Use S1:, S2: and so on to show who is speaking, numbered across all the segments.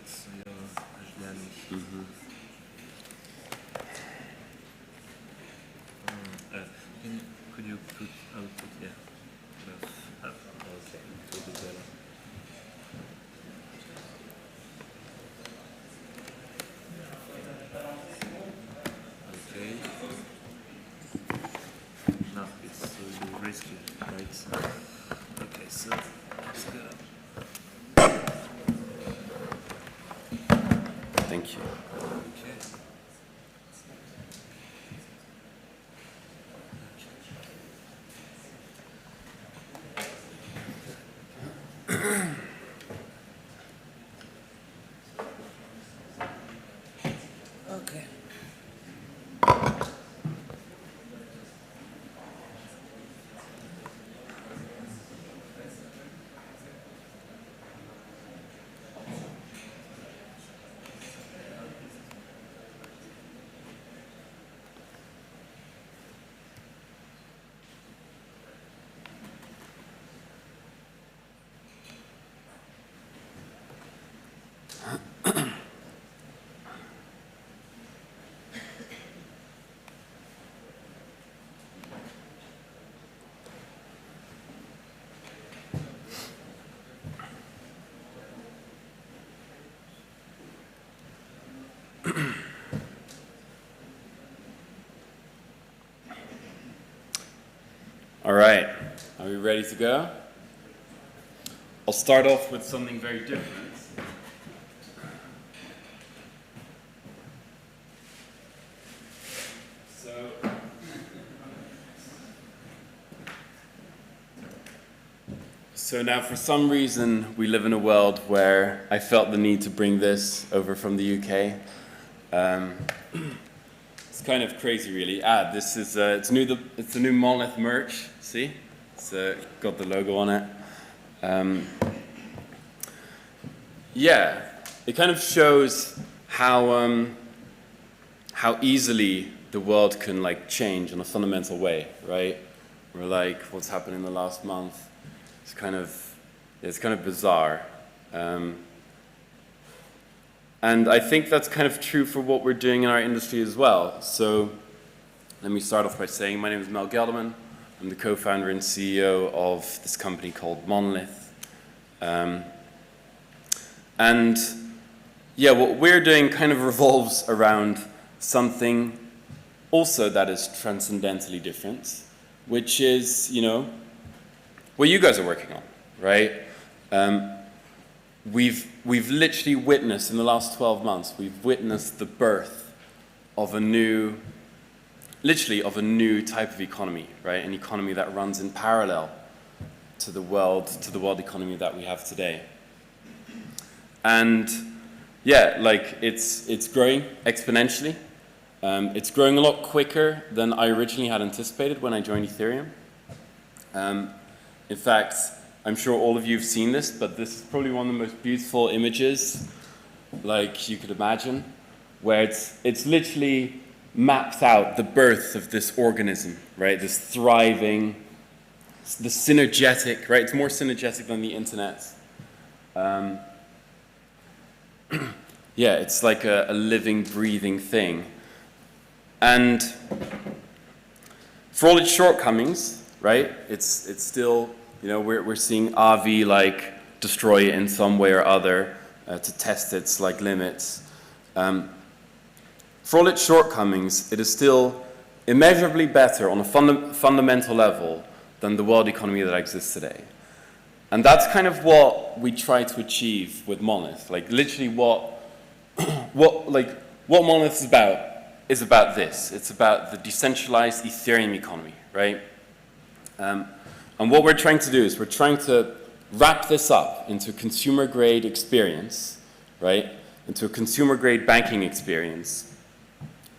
S1: let's ajudar nisso. Could you put output here? Okay, put it better. Okay. No, it's risky, right? Okay, so let's go.
S2: Thank you.
S1: Okay. Okay.
S2: All right, are we ready to go? I'll start off with something very different. So now for some reason we live in a world where I felt the need to bring this over from the UK. It's kind of crazy, really. This is it's the new Monolith merch. See, it's got the logo on it. Yeah, it kind of shows how easily the world can like change in a fundamental way, right? We're like, what's happened in the last month? It's kind of bizarre. And I think that's kind of true for what we're doing in our industry as well. So let me start off by saying my name is Mel Gelderman. I'm the co-founder and CEO of this company called Monolith. And yeah, what we're doing kind of revolves around something also that is transcendentally different, which is, what you guys are working on, right? We've literally witnessed, in the last 12 months, we've witnessed the birth of a new type of economy, right? An economy that runs in parallel to the world economy that we have today. And yeah, like it's growing exponentially. It's growing a lot quicker than I originally had anticipated when I joined Ethereum. In fact, I'm sure all of you have seen this, but this is probably one of the most beautiful images like you could imagine, where it's literally mapped out the birth of this organism, right? This thriving, the synergetic, right? It's more synergetic than the internet. Yeah, it's like a living, breathing thing. And for all its shortcomings, right? It's still, we're seeing Avi like destroy it in some way or other to test its like limits. For all its shortcomings, it is still immeasurably better on a fundamental level than the world economy that exists today. And that's kind of what we try to achieve with Monolith. Like literally what Monolith is about this. It's about the decentralized Ethereum economy, right? And what we're trying to do is we're trying to wrap this up into a consumer-grade experience, right? Into a consumer-grade banking experience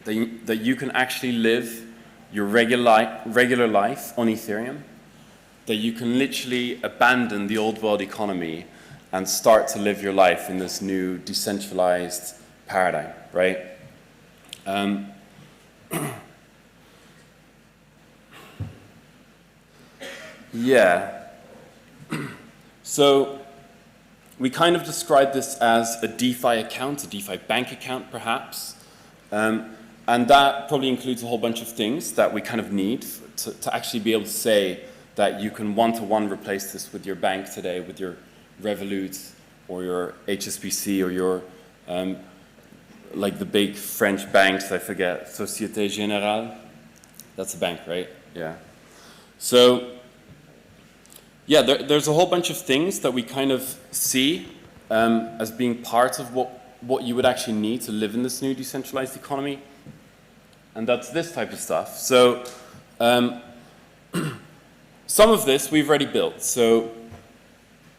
S2: that you can actually live your regular life on Ethereum, that you can literally abandon the old world economy and start to live your life in this new decentralized paradigm, right? Yeah. So we kind of describe this as a DeFi account, a DeFi bank account perhaps. And that probably includes a whole bunch of things that we kind of need to actually be able to say that you can one-to-one replace this with your bank today, with your Revolut or your HSBC or your, like the big French banks, I forget, Société Générale. That's a bank, right? Yeah. So, yeah, there's a whole bunch of things that we kind of see as being part of what you would actually need to live in this new decentralized economy. And that's this type of stuff. So some of this we've already built. So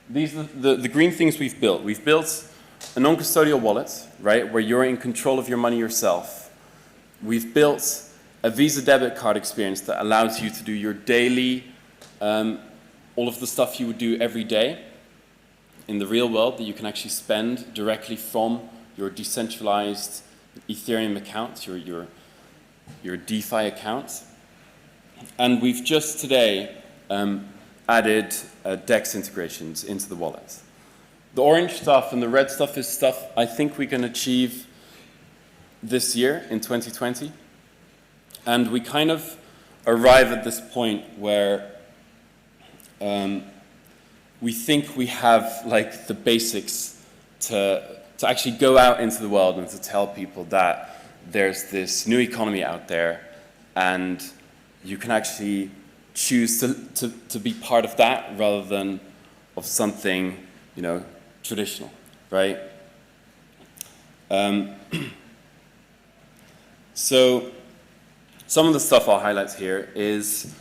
S2: these are the green things we've built. We've built a non-custodial wallet, right, where you're in control of your money yourself. We've built a Visa debit card experience that allows you to do your daily, all of the stuff you would do every day in the real world that you can actually spend directly from your decentralized Ethereum account, your DeFi account. And we've just today added DEX integrations into the wallet. The orange stuff and the red stuff is stuff I think we can achieve this year in 2020. And we kind of arrive at this point where we think we have like the basics to actually go out into the world and to tell people that there's this new economy out there and you can actually choose to be part of that rather than of something, you know, traditional, right? So some of the stuff I'll highlight here is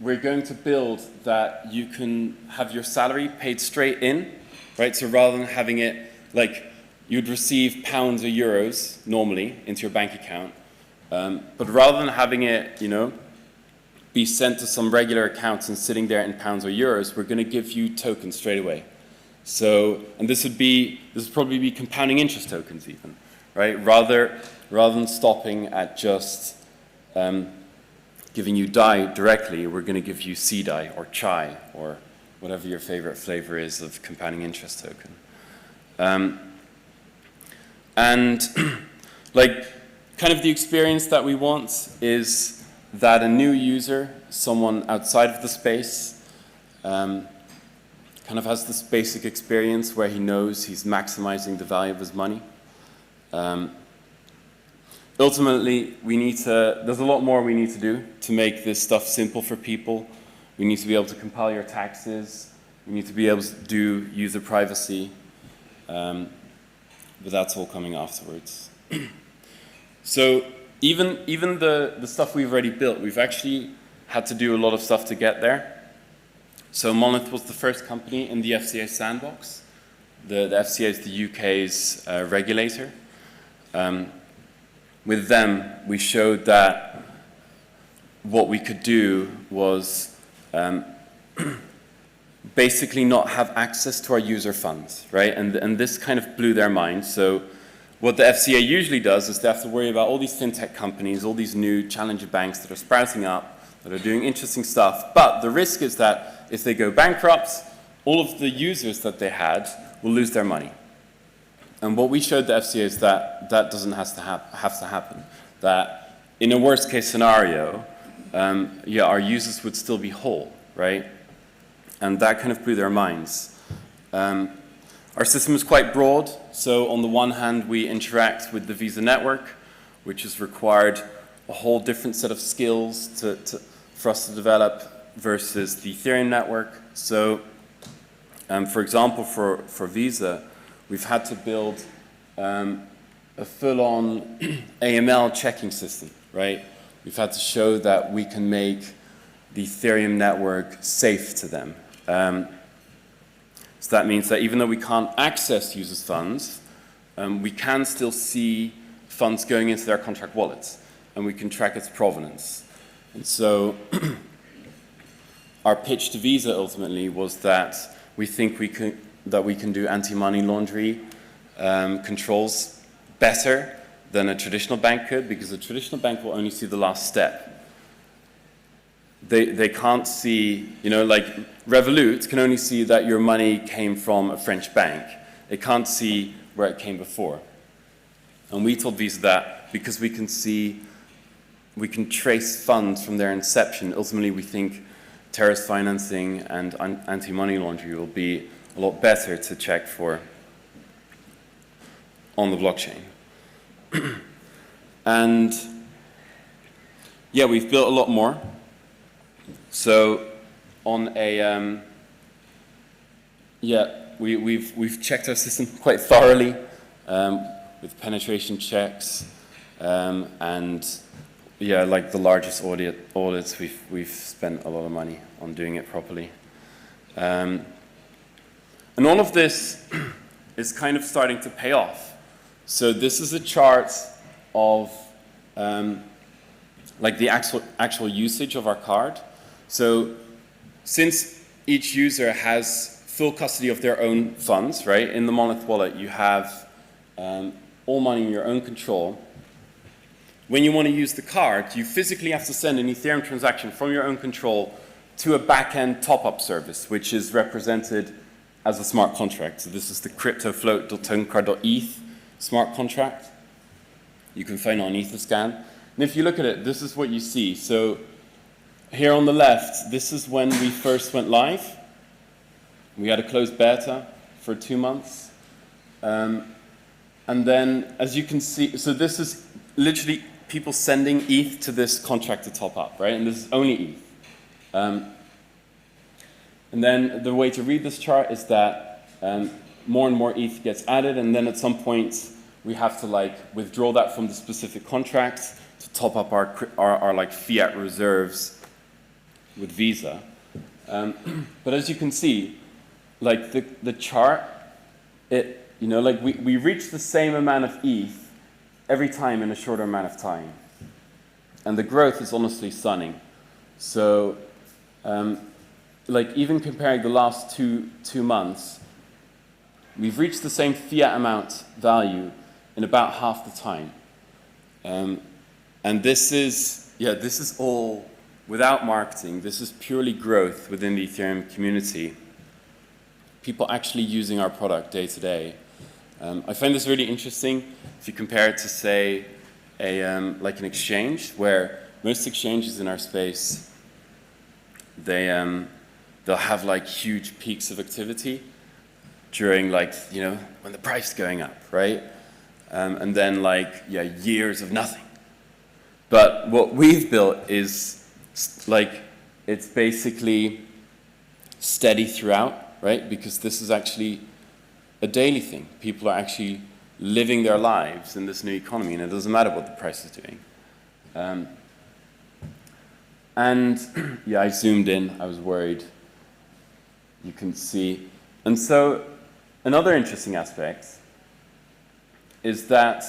S2: we're going to build that you can have your salary paid straight in, right? So rather than having it like you'd receive pounds or euros normally into your bank account, but rather than having it, you know, be sent to some regular accounts and sitting there in pounds or euros, we're going to give you tokens straight away. So, and this would probably be compounding interest tokens even, right? Rather than stopping at just giving you DAI directly, we're going to give you CDAI or CHAI or whatever your favorite flavor is of compounding interest token. And like kind of the experience that we want is that a new user, someone outside of the space, kind of has this basic experience where he knows he's maximizing the value of his money. Ultimately, there's a lot more we need to do to make this stuff simple for people. We need to be able to compile your taxes. We need to be able to do user privacy. But that's all coming afterwards. So even the stuff we've already built, we've actually had to do a lot of stuff to get there. So Monolith was the first company in the FCA sandbox. The FCA is the UK's regulator. With them, we showed that what we could do was basically not have access to our user funds, right? And this kind of blew their mind. So what the FCA usually does is they have to worry about all these fintech companies, all these new challenger banks that are sprouting up, that are doing interesting stuff. But the risk is that if they go bankrupt, all of the users that they had will lose their money. And what we showed the FCA is that that doesn't have to happen. That in a worst case scenario, yeah, our users would still be whole, right? And that kind of blew their minds. Our system is quite broad. So on the one hand, we interact with the Visa network, which has required a whole different set of skills for us to develop versus the Ethereum network. So for example, for Visa, we've had to build a full-on AML checking system, right? We've had to show that we can make the Ethereum network safe to them. So that means that even though we can't access users' funds, we can still see funds going into their contract wallets, and we can track its provenance. And so our pitch to Visa ultimately was that we think we can do anti-money laundering controls better than a traditional bank could, because a traditional bank will only see the last step. they can't see, like Revolut can only see that your money came from a French bank. It can't see where it came before. And we told Visa that because we can trace funds from their inception. Ultimately, we think terrorist financing and anti-money laundering will be a lot better to check for on the blockchain. And yeah, we've built a lot more. So on a, we've checked our system quite thoroughly with penetration checks and yeah, like the largest audits, we've spent a lot of money on doing it properly. And all of this is kind of starting to pay off. So this is a chart of like the actual usage of our card. So since each user has full custody of their own funds, right? In the Monolith wallet, you have all money in your own control. When you want to use the card, you physically have to send an Ethereum transaction from your own control to a back-end top-up service, which is represented as a smart contract. So this is the cryptofloat.tokencard.eth smart contract. You can find it on EtherScan. And if you look at it, this is what you see. So here on the left, this is when we first went live. We had a closed beta for 2 months. And then, as you can see, so this is literally people sending ETH to this contract to top up, right? And this is only ETH. And then the way to read this chart is that more and more ETH gets added, and then at some point we have to like withdraw that from the specific contract to top up our like fiat reserves with Visa. But as you can see, like the chart, like we reach the same amount of ETH every time in a shorter amount of time. And the growth is honestly stunning. So like even comparing the last two months, we've reached the same fiat amount value in about half the time. And this is all without marketing. This is purely growth within the Ethereum community. People actually using our product day to day. I find this really interesting if you compare it to, say, like an exchange, where most exchanges in our space, they'll have like huge peaks of activity during like, when the price is going up, right? And then like, years of nothing. But what we've built is like, it's basically steady throughout, right? Because this is actually a daily thing. People are actually living their lives in this new economy, and it doesn't matter what the price is doing. And yeah, I zoomed in. I was worried. You can see. And so another interesting aspect is that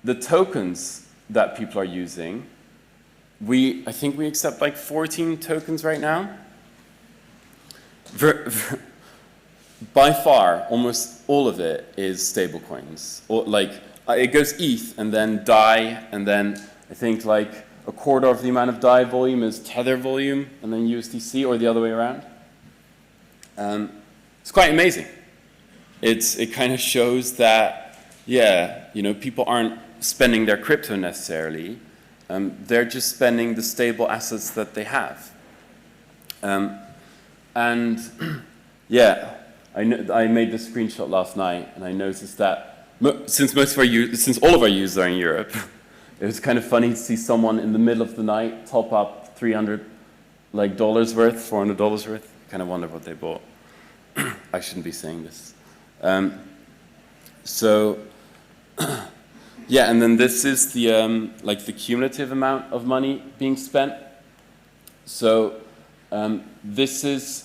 S2: the tokens that people are using, I think we accept like 14 tokens right now. By far, almost all of it is stablecoins. Like it goes ETH and then DAI, and then I think like a quarter of the amount of DAI volume is Tether volume, and then USDC, or the other way around. It's quite amazing. It kind of shows that, people aren't spending their crypto necessarily. They're just spending the stable assets that they have. And yeah. I made this screenshot last night, and I noticed that since all of our users are in Europe, it was kind of funny to see someone in the middle of the night top up $300 worth, $400 worth. Kind of wonder what they bought. I shouldn't be saying this. So yeah, and then this is the the cumulative amount of money being spent. So this is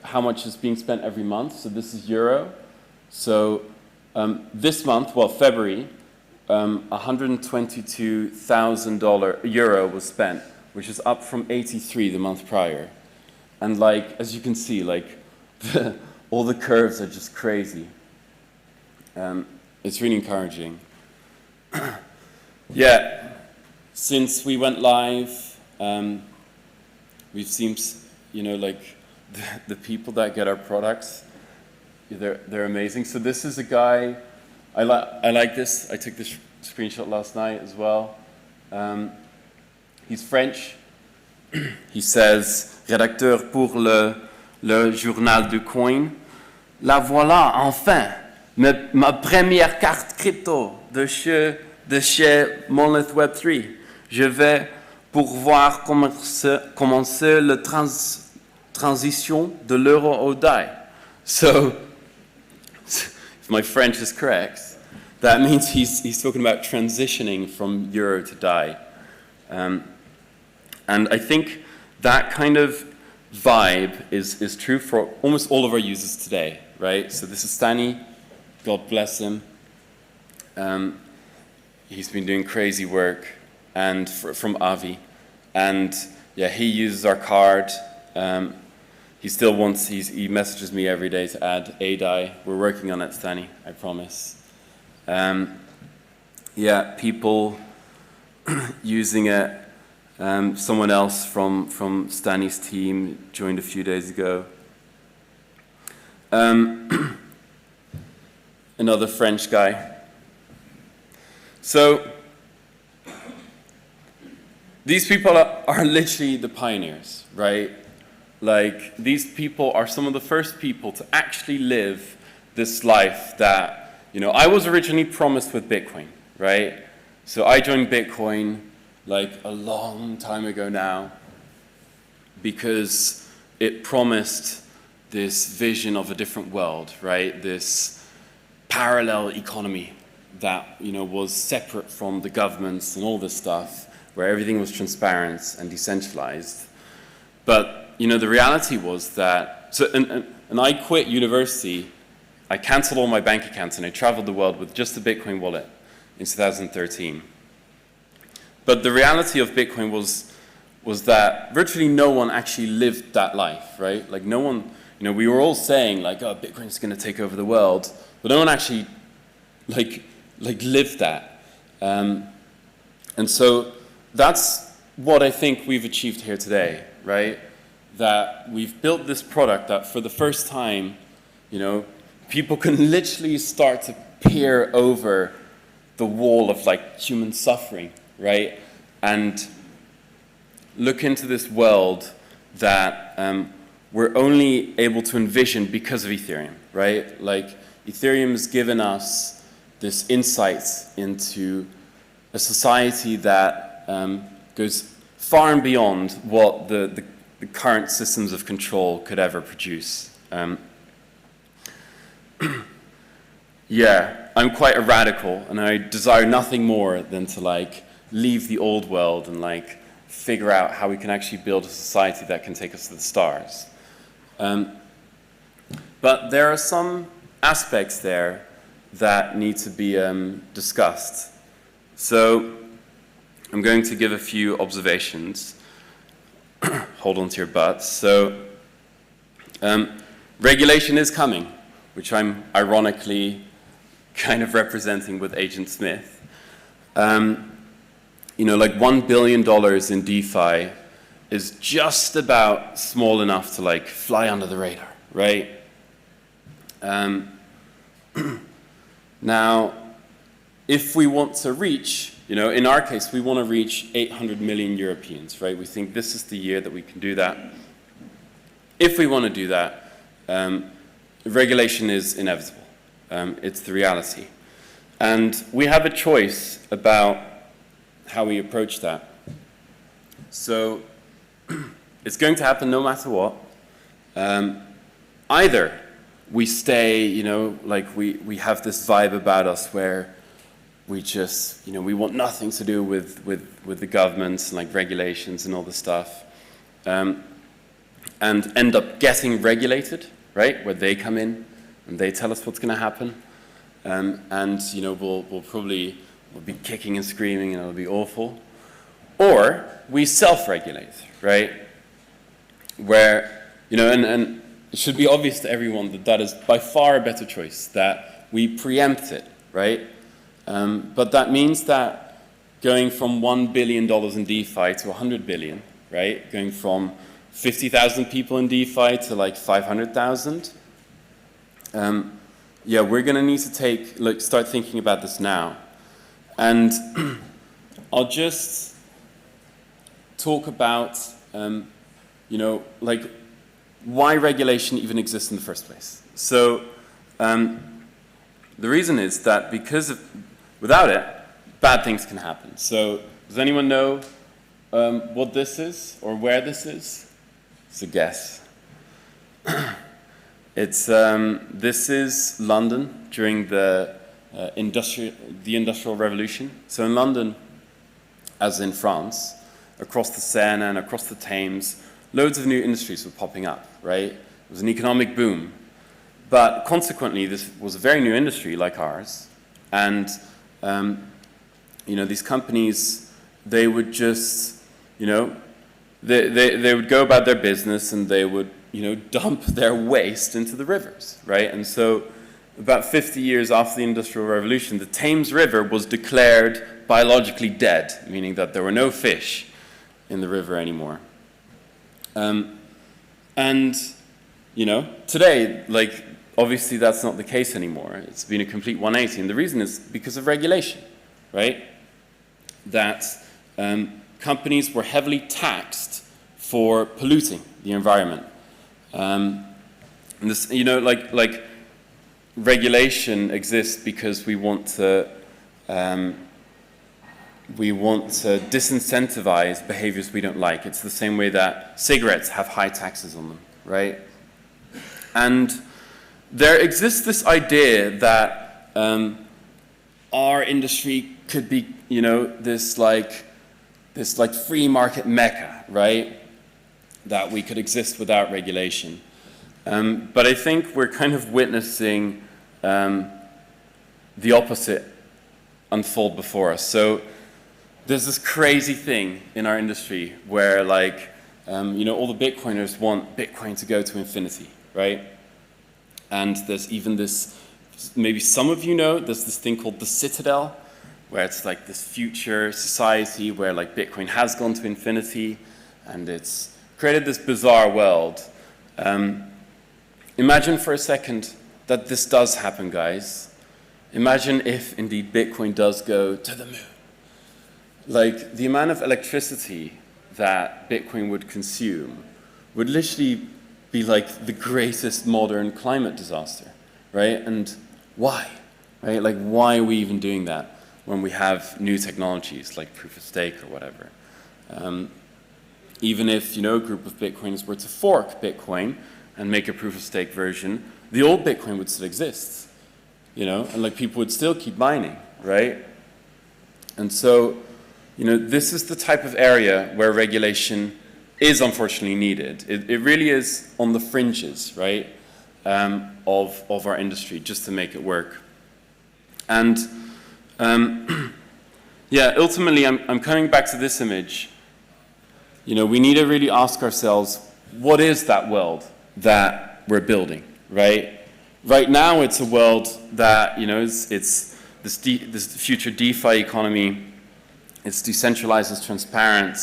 S2: how much is being spent every month. So this is euro. So this month, February, €122,000 was spent, which is up from 83 the month prior. And like, as you can see, like all the curves are just crazy. It's really encouraging. Yeah, since we went live, we've seen, like the people that get our products, they're amazing. So this is a guy, I like this. I took this screenshot last night as well. He's French. He says, rédacteur pour le journal du coin. La voilà, enfin, ma première carte crypto de chez Monolith Web3. Je vais pouvoir commencer la transition de l'euro au DAI. So, if my French is correct, that means he's talking about transitioning from euro to DAI. And I think that kind of vibe is true for almost all of our users today, right? So this is Stani, God bless him. He's been doing crazy work, and from Avi. And yeah, he uses our card. He still wants, he messages me every day to add ADI. We're working on it, Stani, I promise. Yeah, people using it. Someone else from Stani's team joined a few days ago. Another French guy. So these people are literally the pioneers, right? Like, these people are some of the first people to actually live this life that, I was originally promised with Bitcoin, right? So I joined Bitcoin like a long time ago now, because it promised this vision of a different world, right? This parallel economy that, was separate from the governments and all this stuff, where everything was transparent and decentralized. But, the reality was that, and I quit university, I canceled all my bank accounts and I traveled the world with just a Bitcoin wallet in 2013. But the reality of Bitcoin was that virtually no one actually lived that life, right? Like, no one, we were all saying like, oh, Bitcoin's going to take over the world, but no one actually like lived that. And so that's what I think we've achieved here today, right? That we've built this product that for the first time, people can literally start to peer over the wall of like human suffering, right? And look into this world that we're only able to envision because of Ethereum, right? Like, Ethereum has given us this insight into a society that goes far and beyond what the current systems of control could ever produce. Yeah, I'm quite a radical, and I desire nothing more than to like leave the old world and like figure out how we can actually build a society that can take us to the stars. But there are some aspects there that need to be discussed. So I'm going to give a few observations. Hold on to your butts. So regulation is coming, which I'm ironically kind of representing with Agent Smith. Like $1 billion in DeFi is just about small enough to like fly under the radar, right? Now, if we want to reach, in our case, we want to reach 800 million Europeans, right? We think this is the year that we can do that. If we want to do that, regulation is inevitable. It's the reality. And we have a choice about how we approach that. So it's going to happen no matter what. Either we stay, like we have this vibe about us where we just, we want nothing to do with the governments and like regulations and all this stuff, and end up getting regulated, right? Where they come in and they tell us what's going to happen, and we'll probably be kicking and screaming and it'll be awful. Or we self-regulate, right? Where, and it should be obvious to everyone that that is by far a better choice, that we preempt it, right? But that means that going from $1 billion in DeFi to 100 billion, right? Going from 50,000 people in DeFi to like 500,000. Yeah, we're going to need to start thinking about this now. And I'll just talk about, you know, like why regulation even exists in the first place. So the reason is that without it, bad things can happen. So does anyone know what this is or where this is? It's a guess. This is London during the Industrial Revolution. So in London, as in France, across the Seine and across the Thames, loads of new industries were popping up, right? It was an economic boom. But consequently, this was a very new industry like ours. And, you know, these companies, they would just, you know, they would go about their business and they would, you know, dump their waste into the rivers, right? And so about 50 years after the Industrial Revolution, the Thames River was declared biologically dead, meaning that there were no fish in the river anymore. And, you know, today, like, obviously that's not the case anymore. It's been a complete 180, and the reason is because of regulation, right? That companies were heavily taxed for polluting the environment. And this, you know, like regulation exists because we want to disincentivize behaviors we don't like. It's the same way that cigarettes have high taxes on them, right? And there exists this idea that our industry could be, you know, this free market mecca, right? That we could exist without regulation. But I think we're kind of witnessing the opposite unfold before us. So there's this crazy thing in our industry where, like, you know, all the Bitcoiners want Bitcoin to go to infinity, right? And there's even this, maybe some of you know, there's this thing called the Citadel, where it's like this future society where, like, Bitcoin has gone to infinity, and it's created this bizarre world. Imagine for a second that this does happen, guys. Imagine if, indeed, Bitcoin does go to the moon. Like, the amount of electricity that Bitcoin would consume would literally be like the greatest modern climate disaster, right? And why, right? Like, why are we even doing that when we have new technologies like proof of stake or whatever? Even if, you know, a group of Bitcoiners were to fork Bitcoin and make a proof of stake version, the old Bitcoin would still exist, you know, and like people would still keep mining, right? And so, you know, this is the type of area where regulation is unfortunately needed. It really is on the fringes, right, of our industry, just to make it work. And yeah, ultimately, I'm coming back to this image. You know, we need to really ask ourselves, what is that world that we're building, right? Right now, it's a world that, you know, it's this future DeFi economy. It's decentralized, it's transparent,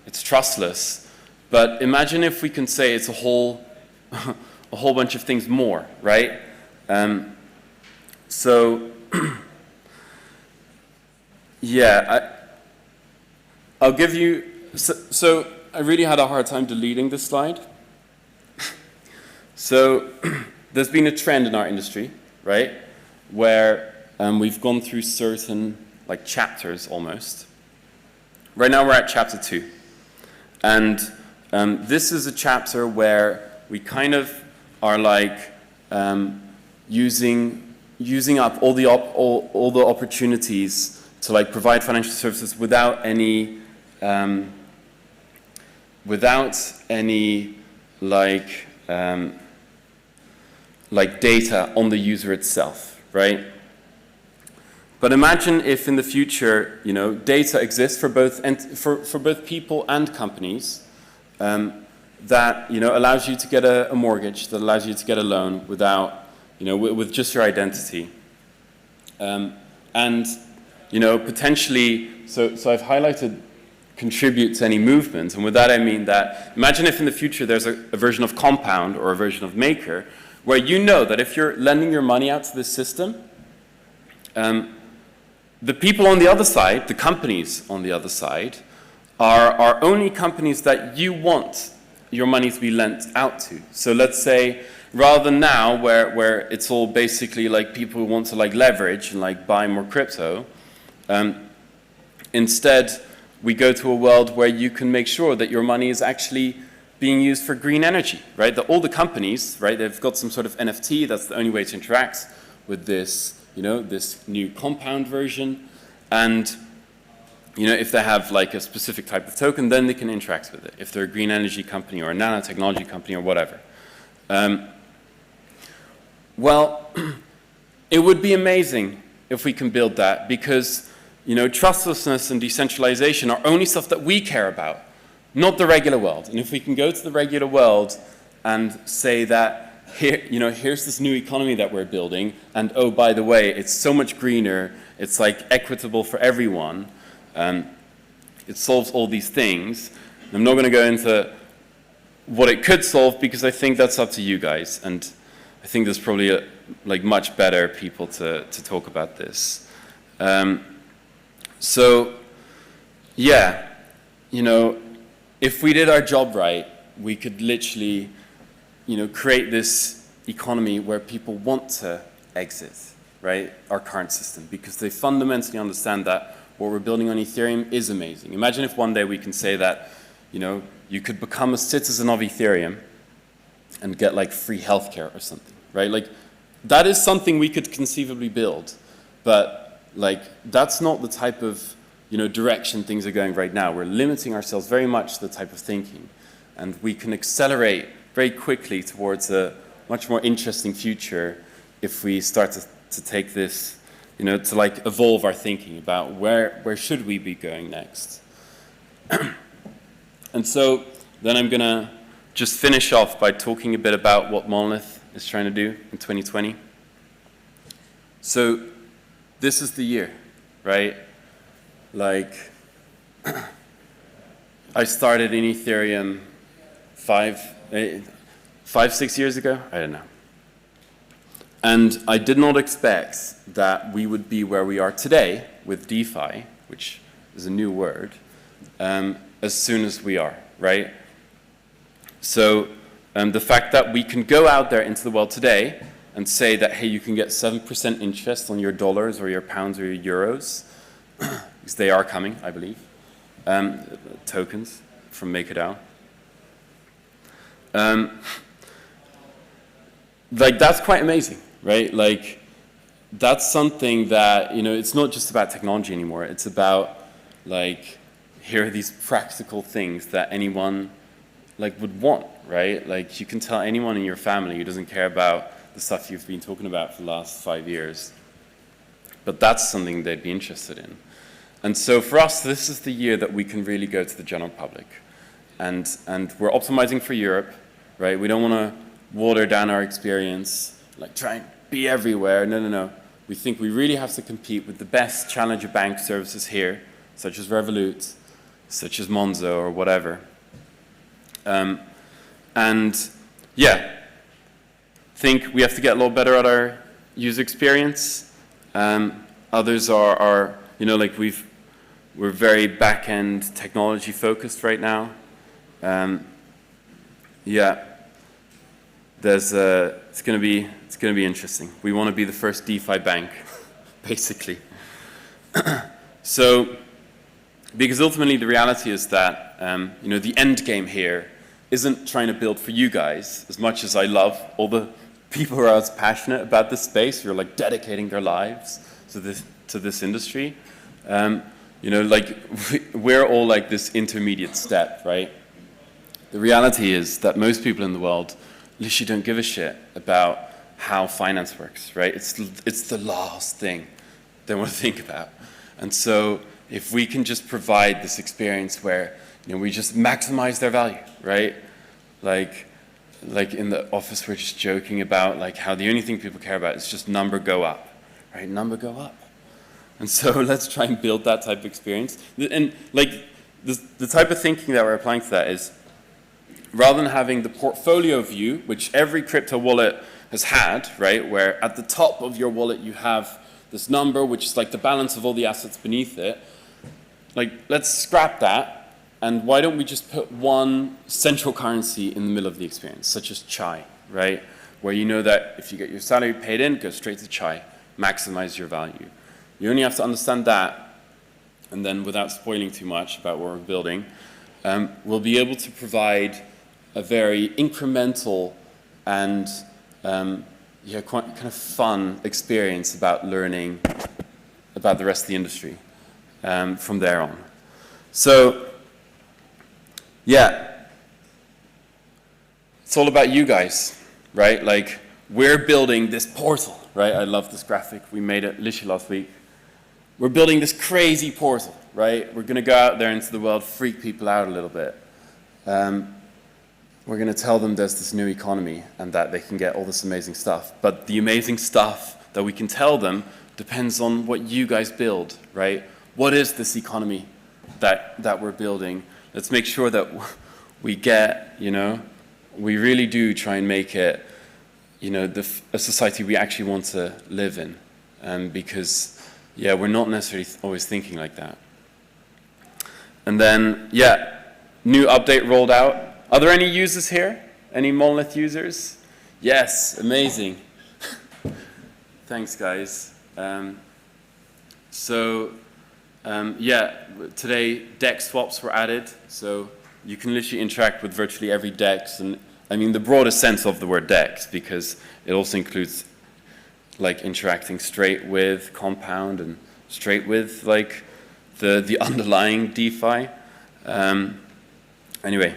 S2: it's trustless. But imagine if we can say it's a whole bunch of things more, right? So, yeah, I'll give you, so I really had a hard time deleting this slide. So there's been a trend in our industry, right, where we've gone through certain, like, chapters almost. Right now we're at chapter 2. And this is a chapter where we kind of are like using up all the opportunities to, like, provide financial services without any like data on the user itself, right? But imagine if in the future, you know, data exists for both for both people and companies, that, you know, allows you to get a mortgage, that allows you to get a loan without, you know, with just your identity, and, you know, potentially. So I've highlighted contribute to any movement. And with that I mean that, imagine if in the future there's a version of Compound or a version of Maker, where you know that if you're lending your money out to this system, the people on the other side, the companies on the other side, are only companies that you want your money to be lent out to. So let's say, rather than now, where it's all basically like people who want to like leverage and like buy more crypto, instead we go to a world where you can make sure that your money is actually being used for green energy, right? That all the companies, right, they've got some sort of NFT, that's the only way to interact with this, this new Compound version. And, if they have like a specific type of token, then they can interact with it. If they're a green energy company or a nanotechnology company or whatever. Well, it would be amazing if we can build that, because, trustlessness and decentralization are only stuff that we care about, not the regular world. And if we can go to the regular world and say that, here, here's this new economy that we're building, and oh, by the way, it's so much greener, it's like equitable for everyone, it solves all these things. And I'm not going to go into what it could solve, because I think that's up to you guys, and I think there's probably much better people to talk about this. So, yeah, if we did our job right, we could literally, create this economy where people want to exit, right, our current system, because they fundamentally understand that what we're building on Ethereum is amazing. Imagine if one day we can say that, you could become a citizen of Ethereum and get like free healthcare or something, right? Like, that is something we could conceivably build, but like, that's not the type of, direction things are going right now. We're limiting ourselves very much to the type of thinking, and we can accelerate very quickly towards a much more interesting future if we start to take this, to like evolve our thinking about where should we be going next. And so then I'm gonna just finish off by talking a bit about what Monolith is trying to do in 2020. So this is the year, right? Like, I started in Ethereum 6 years ago? I don't know. And I did not expect that we would be where we are today with DeFi, which is a new word, as soon as we are, right? So the fact that we can go out there into the world today and say that, hey, you can get 7% interest on your dollars or your pounds or your euros, because they are coming, I believe, tokens from MakerDAO. Like, that's quite amazing, right? Like, that's something that, it's not just about technology anymore. It's about, like, here are these practical things that anyone, like, would want, right? Like, you can tell anyone in your family who doesn't care about the stuff you've been talking about for the last 5 years, but that's something they'd be interested in. And so for us, this is the year that we can really go to the general public. And we're optimizing for Europe, right? We don't want to water down our experience, like try and be everywhere. No. We think we really have to compete with the best challenger bank services here, such as Revolut, such as Monzo, or whatever. And yeah, think we have to get a lot better at our user experience. Others are like we're very back-end technology focused right now. Yeah, it's going to be interesting. We want to be the first DeFi bank, basically. So, because ultimately the reality is that the end game here isn't trying to build for you guys. As much as I love all the people who are as passionate about this space, who are like dedicating their lives to this industry. Like we're all like this intermediate step, right? The reality is that most people in the world literally don't give a shit about how finance works, right? It's the last thing they want to think about. And so if we can just provide this experience where we just maximize their value, right? Like in the office, we're just joking about like how the only thing people care about is just number go up, right? Number go up. And so let's try and build that type of experience. And like the type of thinking that we're applying to that is, rather than having the portfolio view, which every crypto wallet has had, right, where at the top of your wallet you have this number, which is like the balance of all the assets beneath it, like, let's scrap that, and why don't we just put one central currency in the middle of the experience, such as chai, right, where you know that if you get your salary paid in, go straight to chai, maximize your value. You only have to understand that, and then without spoiling too much about what we're building, we'll be able to provide a very incremental and quite kind of fun experience about learning about the rest of the industry from there on. So, yeah, it's all about you guys, right? Like, we're building this portal, right? I love this graphic. We made it literally last week. We're building this crazy portal, right? We're going to go out there into the world, freak people out a little bit. We're going to tell them there's this new economy and that they can get all this amazing stuff. But the amazing stuff that we can tell them depends on what you guys build, right? What is this economy that we're building? Let's make sure that we get, we really do try and make it, a society we actually want to live in. Because, yeah, we're not necessarily always thinking like that. And then, yeah, new update rolled out. Are there any users here? Any Monolith users? Yes, amazing. Thanks, guys. Today DEX swaps were added, so you can literally interact with virtually every DEX, and I mean the broadest sense of the word DEX, because it also includes like interacting straight with Compound and straight with like the underlying DeFi. Anyway.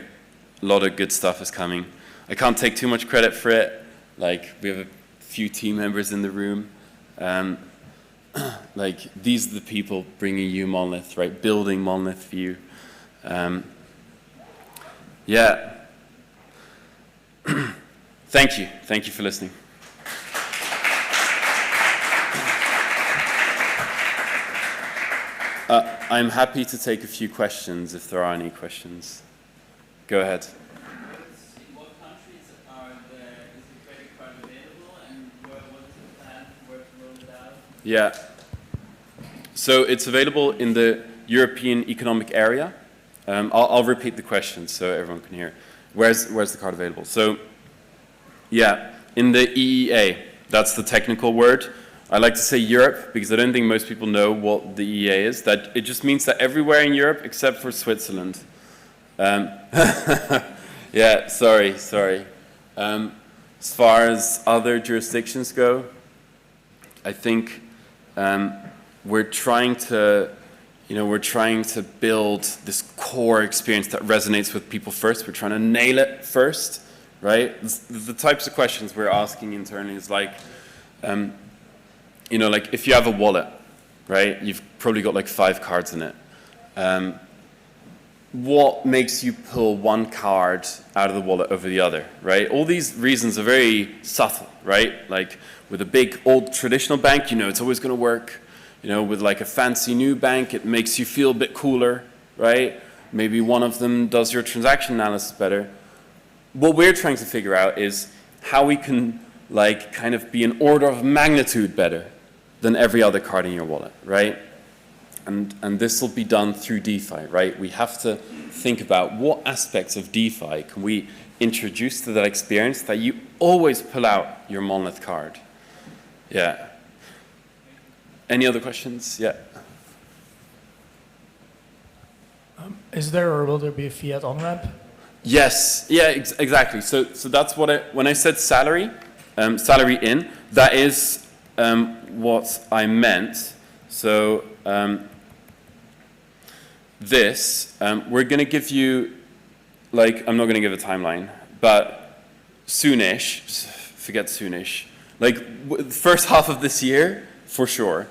S2: A lot of good stuff is coming. I can't take too much credit for it. Like, we have a few team members in the room. Like, these are the people bringing you Monolith, right? Building Monolith for you. Yeah. Thank you. Thank you for listening. I'm happy to take a few questions if there are any questions. Go ahead.
S3: In what countries is the credit card available, and what is the plan where to roll it out?
S2: Yeah. So it's available in the European Economic Area. I'll repeat the question so everyone can hear. Where's the card available? So, yeah, in the EEA. That's the technical word. I like to say Europe because I don't think most people know what the EEA is. That it just means that everywhere in Europe except for Switzerland. Yeah, sorry. As far as other jurisdictions go, I think we're trying to build this core experience that resonates with people first. We're trying to nail it first, right? The types of questions we're asking internally is like, like if you have a wallet, right? You've probably got like 5 cards in it. What makes you pull one card out of the wallet over the other, right? All these reasons are very subtle, right? Like with a big old traditional bank, it's always going to work. With like a fancy new bank, it makes you feel a bit cooler, right? Maybe one of them does your transaction analysis better. What we're trying to figure out is how we can like kind of be an order of magnitude better than every other card in your wallet, right? And this will be done through DeFi, right? We have to think about what aspects of DeFi can we introduce to that experience that you always pull out your Monolith card. Yeah. Any other questions? Yeah.
S4: Is there or will there be a fiat on-ramp?
S2: Yes. Yeah, exactly. So that's what when I said salary in, that is what I meant. So we're going to give you, like, I'm not going to give a timeline, but soonish, forget soonish, like first half of this year, for sure,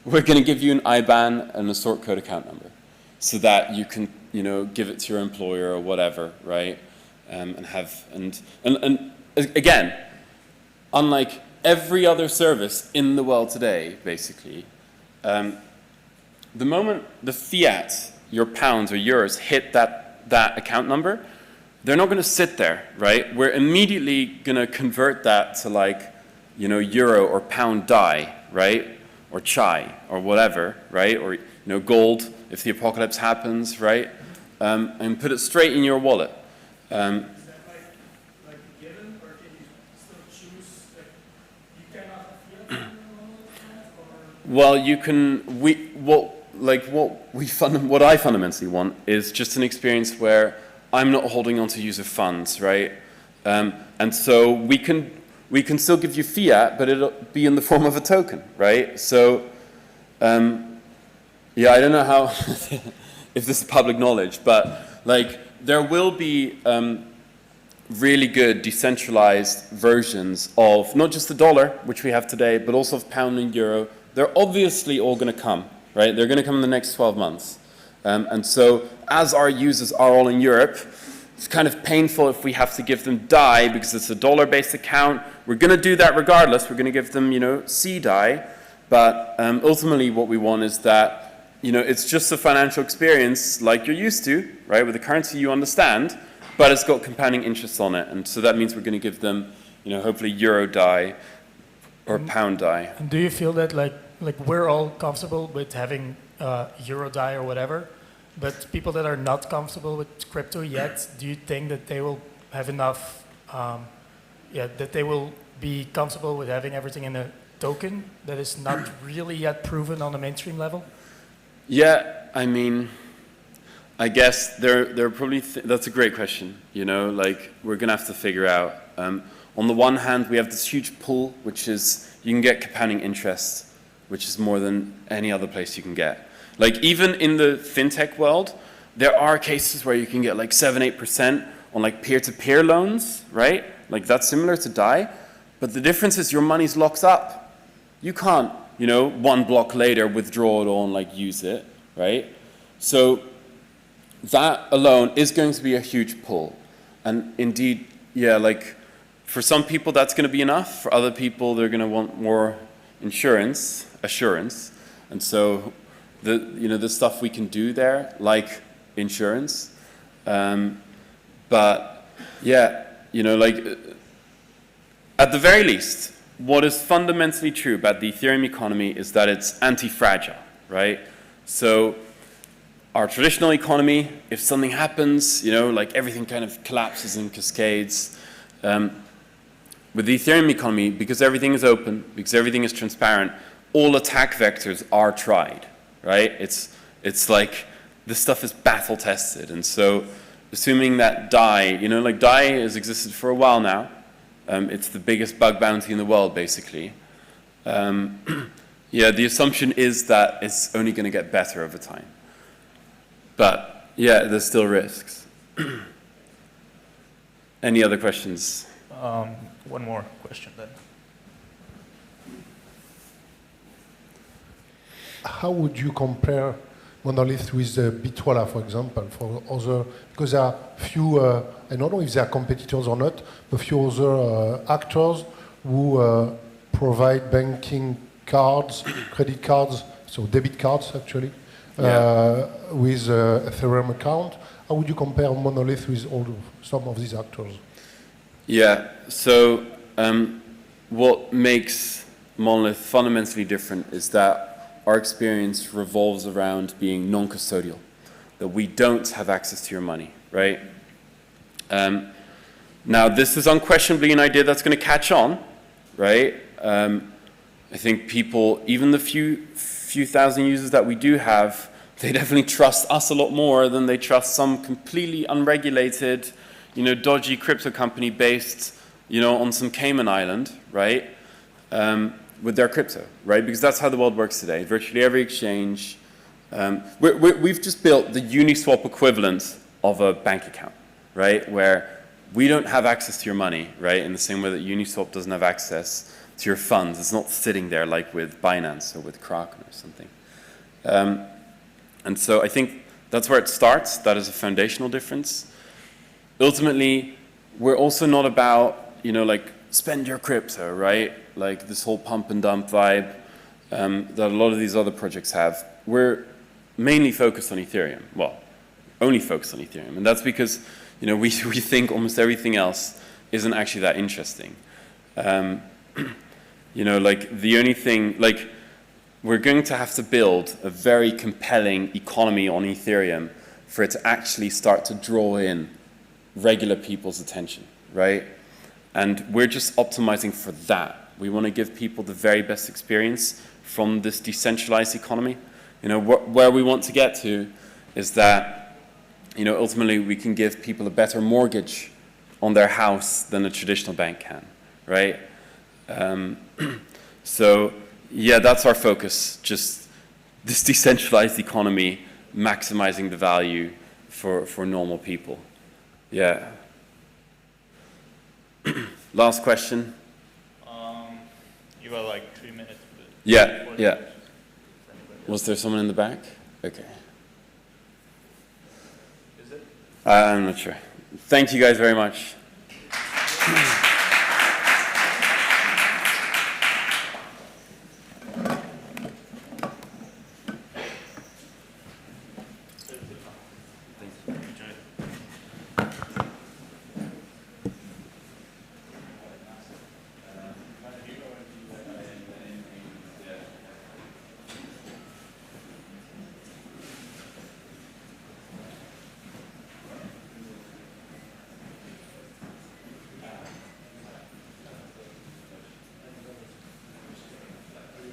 S2: we're going to give you an IBAN and a sort code account number so that you can, give it to your employer or whatever, right? And again, unlike every other service in the world today, basically, the moment the fiat, your pounds or euros hit that account number, they're not going to sit there, right? We're immediately going to convert that to like, you know, euro or pound DAI, right? Or chai or whatever, right? Or, you know, gold if the apocalypse happens, right? And put it straight in your wallet.
S4: Is that like given, or can you still choose, like, you cannot have fiat on your account, or?
S2: Well, you can, what I fundamentally want is just an experience where I'm not holding on to user funds, right? And so we can still give you fiat, but it'll be in the form of a token, right? So, yeah, I don't know how, if this is public knowledge, but like there will be really good decentralized versions of not just the dollar, which we have today, but also of pound and euro. They're obviously all going to come, right? They're going to come in the next 12 months. And so as our users are all in Europe, it's kind of painful if we have to give them DAI because it's a dollar-based account. We're going to do that regardless. We're going to give them, you know, CDAI. But ultimately what we want is that, you know, it's just a financial experience like you're used to, right, with a currency you understand, but it's got compounding interest on it. And so that means we're going to give them, you know, hopefully euro DAI or pound DAI.
S4: And do you feel that like we're all comfortable with having euro DAI or whatever, but people that are not comfortable with crypto yet, do you think that they will have enough, that they will be comfortable with having everything in a token that is not really yet proven on a mainstream level?
S2: Yeah, I mean, I guess they're probably, that's a great question, you know, like we're going to have to figure out. On the one hand, we have this huge pool, which is, you can get compounding interest, which is more than any other place you can get. Like even in the fintech world, there are cases where you can get like 7-8% on like peer-to-peer loans, right? Like that's similar to DAI, but the difference is your money's locked up. You can't, you know, one block later withdraw it all and like use it, right? So that alone is going to be a huge pull. And indeed, yeah, like for some people that's going to be enough. For other people, they're going to want more assurance. And so the stuff we can do there, like insurance. But yeah, you know, like at the very least, what is fundamentally true about the Ethereum economy is that it's anti-fragile, right? So our traditional economy, if something happens, you know, like everything kind of collapses and cascades. With the Ethereum economy, because everything is open, because everything is transparent, all attack vectors are tried, right? It's like this stuff is battle tested. And so assuming that DAI, you know, like DAI has existed for a while now. It's the biggest bug bounty in the world, basically. Yeah, the assumption is that it's only going to get better over time. But yeah, there's still risks. Any other questions?
S5: One more question then.
S6: How would you compare Monolith with Bitwala, for example, for other, because there are few, I don't know if they are competitors or not, but few other actors who provide banking cards, credit cards, so debit cards actually, with Ethereum account. How would you compare Monolith with some of these actors?
S2: Yeah, so what makes Monolith fundamentally different is that our experience revolves around being non-custodial, that we don't have access to your money, right? Now, this is unquestionably an idea that's going to catch on, right? I think people, even the few thousand users that we do have, they definitely trust us a lot more than they trust some completely unregulated, you know, dodgy crypto company based, you know, on some Cayman island, right? With their crypto, right? Because that's how the world works today. Virtually every exchange. We've just built the Uniswap equivalent of a bank account, right? Where we don't have access to your money, right? In the same way that Uniswap doesn't have access to your funds. It's not sitting there like with Binance or with Kraken or something. And so I think that's where it starts. That is a foundational difference. Ultimately, we're also not about, you know, like spend your crypto, right? Like this whole pump and dump vibe that a lot of these other projects have. We're mainly focused on Ethereum. Well, only focused on Ethereum. And that's because, you know, we think almost everything else isn't actually that interesting. You know, like the only thing, like we're going to have to build a very compelling economy on Ethereum for it to actually start to draw in regular people's attention, right? And we're just optimizing for that. We want to give people the very best experience from this decentralized economy. You know, where we want to get to is that, you know, ultimately we can give people a better mortgage on their house than a traditional bank can, right? So, yeah, that's our focus, just this decentralized economy, maximizing the value for normal people. Yeah. Last question.
S5: You have like 3 minutes.
S2: Yeah, yeah. Was there someone in the back? Okay.
S5: Is it?
S2: I'm not sure. Thank you guys very much.